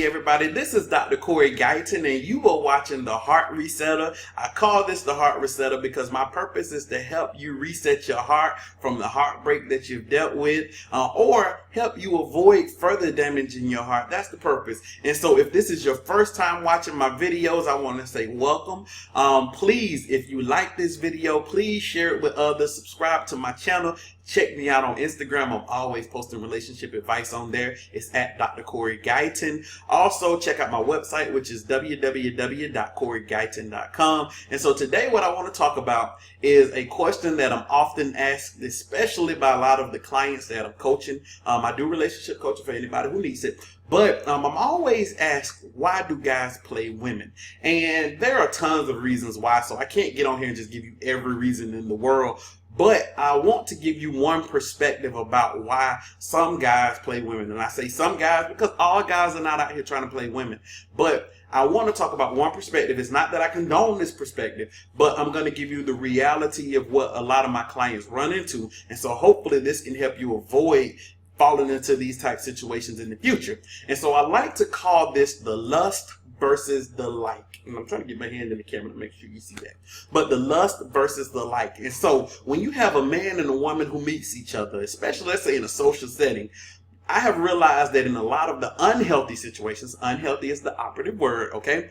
everybody, this is Dr. Guyton, and you are watching The Heart Resetter. I call this The Heart Resetter because my purpose is to help you reset your heart from the heartbreak that you've dealt with, or help you avoid further damage in your heart. That's the purpose. And so if this is your first time watching my videos, I want to say welcome. Please, if you like this video, please share it with others. Subscribe to my channel. Check me out on Instagram. I'm always posting relationship advice on there. It's at Dr. Guyton. Also, check out my website, which is www.coryguyton.com. And so today what I want to talk about is a question that I'm often asked, especially by a lot of the clients that I'm coaching. I do relationship coaching for anybody who needs it. But I'm always asked, why do guys play women? And there are tons of reasons why, so I can't get on here and just give you every reason in the world. But I want to give you one perspective about why some guys play women. And I say some guys because all guys are not out here trying to play women. But I want to talk about one perspective. It's not that I condone this perspective, but I'm going to give you the reality of what a lot of my clients run into. And so hopefully this can help you avoid falling into these type situations in the future. And so I like to call this the lust versus the like. And I'm trying to get my hand in the camera to make sure you see that. But the lust versus the like. And so when you have a man and a woman who meets each other, especially let's say in a social setting, I have realized that in a lot of the unhealthy situations, unhealthy is the operative word, okay?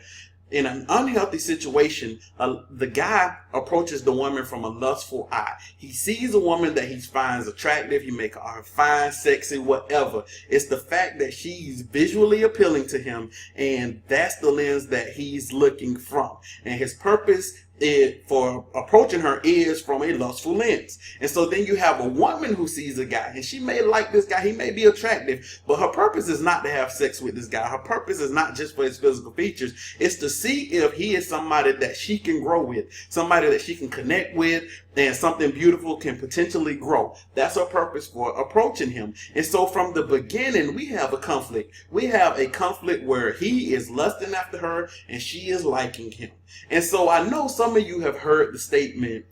In an unhealthy situation, the guy approaches the woman from a lustful eye. He sees a woman that he finds attractive. He makes her fine, sexy, whatever. It's the fact that she's visually appealing to him, and that's the lens that he's looking from. And his purpose for approaching her is from a lustful lens. And so then you have a woman who sees a guy, and she may like this guy, he may be attractive, but her purpose is not to have sex with this guy. Her purpose is not just for his physical features. It's to see if he is somebody that she can grow with, somebody that she can connect with, and something beautiful can potentially grow. That's her purpose for approaching him. And so from the beginning, we have a conflict. We have a conflict where he is lusting after her and she is liking him. And so I know some of you have heard the statement,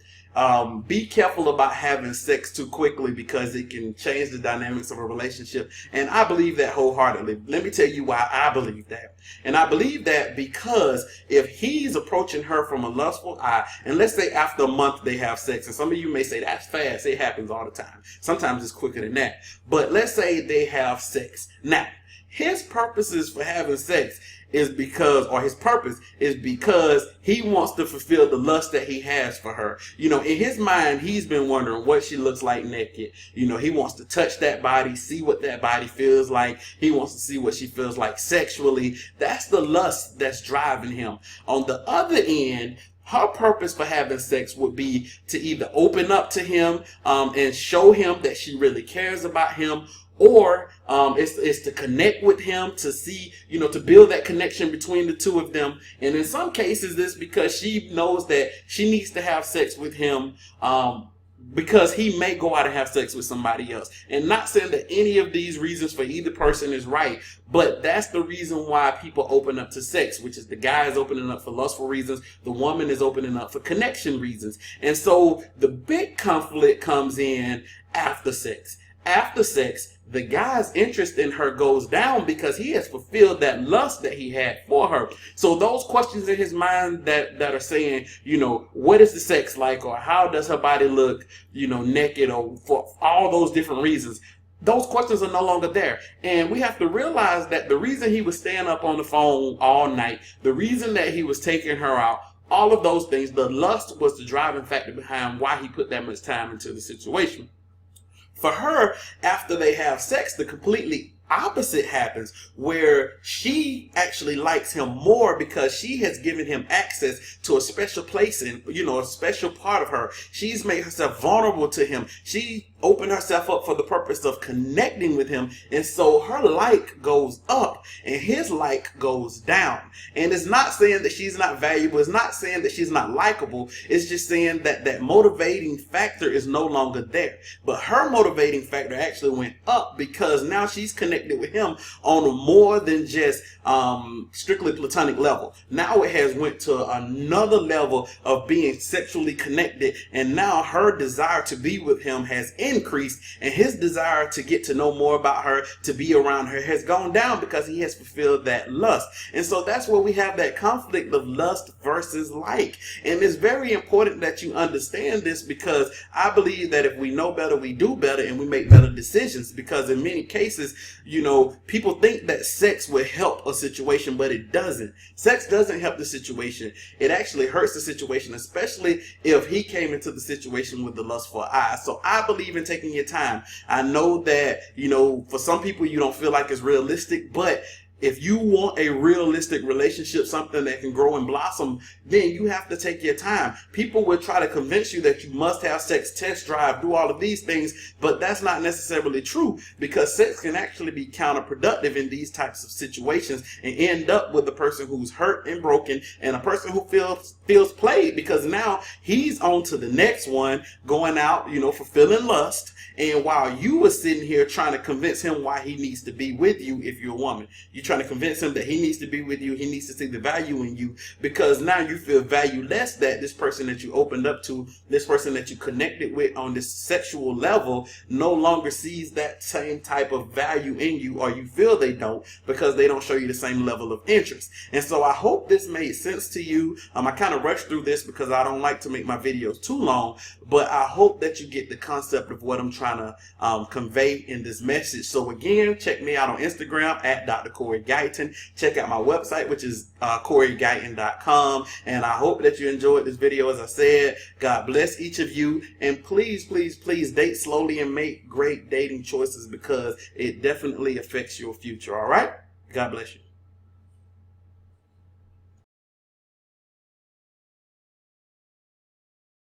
be careful about having sex too quickly because it can change the dynamics of a relationship. And I believe that wholeheartedly. Let me tell you why I believe that. And I believe that because if he's approaching her from a lustful eye, and let's say after a month they have sex, and some of you may say that's fast, it happens all the time. Sometimes it's quicker than that. But let's say they have sex. Now, his purposes for having sex is because, or his purpose is because he wants to fulfill the lust that he has for her. You know, in his mind, he's been wondering what she looks like naked. You know, he wants to touch that body, see what that body feels like. He wants to see what she feels like sexually. That's the lust that's driving him. On the other end, her purpose for having sex would be to either open up to him and show him that she really cares about him, or it's to connect with him, to see, you know, to build that connection between the two of them. And in some cases, this because she knows that she needs to have sex with him because he may go out and have sex with somebody else. And not saying that any of these reasons for either person is right, but that's the reason why people open up to sex, which is the guy is opening up for lustful reasons, the woman is opening up for connection reasons. And so the big conflict comes in after sex. After sex, the guy's interest in her goes down because he has fulfilled that lust that he had for her. So those questions in his mind that are saying, you know, what is the sex like, or how does her body look, you know, naked, or for all those different reasons, those questions are no longer there. And we have to realize that the reason he was staying up on the phone all night, the reason that he was taking her out, all of those things, the lust was the driving factor behind why he put that much time into the situation. For her, after they have sex, the completely opposite happens, where she actually likes him more because she has given him access to a special place in, you know, a special part of her. She's made herself vulnerable to him. She opened herself up for the purpose of connecting with him. And so her like goes up and his like goes down. And it's not saying that she's not valuable. It's not saying that she's not likable. It's just saying that that motivating factor is no longer there. But her motivating factor actually went up because now she's connected with him on a more than just strictly platonic level. Now it has went to another level of being sexually connected, and now her desire to be with him has increased, and his desire to get to know more about her, to be around her, has gone down because he has fulfilled that lust. And so that's where we have that conflict of lust versus like. And it's very important that you understand this, because I believe that if we know better, we do better, and we make better decisions. Because in many cases, people think that sex will help a situation, but it doesn't. Sex doesn't help the situation. It actually hurts the situation, especially if he came into the situation with the lustful eyes. So I believe in taking your time. I know that, for some people you don't feel like it's realistic, but if you want a realistic relationship, something that can grow and blossom, then you have to take your time. People will try to convince you that you must have sex, test drive, do all of these things, but that's not necessarily true, because sex can actually be counterproductive in these types of situations and end up with a person who's hurt and broken, and a person who feels played, because now he's on to the next one, going out, fulfilling lust. And while you were sitting here trying to convince him why he needs to be with you, if you're a woman, you're trying to convince him that he needs to be with you, he needs to see the value in you, because now you feel valueless that this person that you opened up to, this person that you connected with on this sexual level, no longer sees that same type of value in you, or you feel they don't, because they don't show you the same level of interest. And so I hope this made sense to you. I kind of rushed through this because I don't like to make my videos too long, but I hope that you get the concept of what I'm trying to convey in this message. So again, check me out on Instagram at Dr. Corey Guyton. Check out my website, which is CoreyGuyton.com. And I hope that you enjoyed this video. As I said, God bless each of you. And please, please, please date slowly and make great dating choices, because it definitely affects your future. All right? God bless you.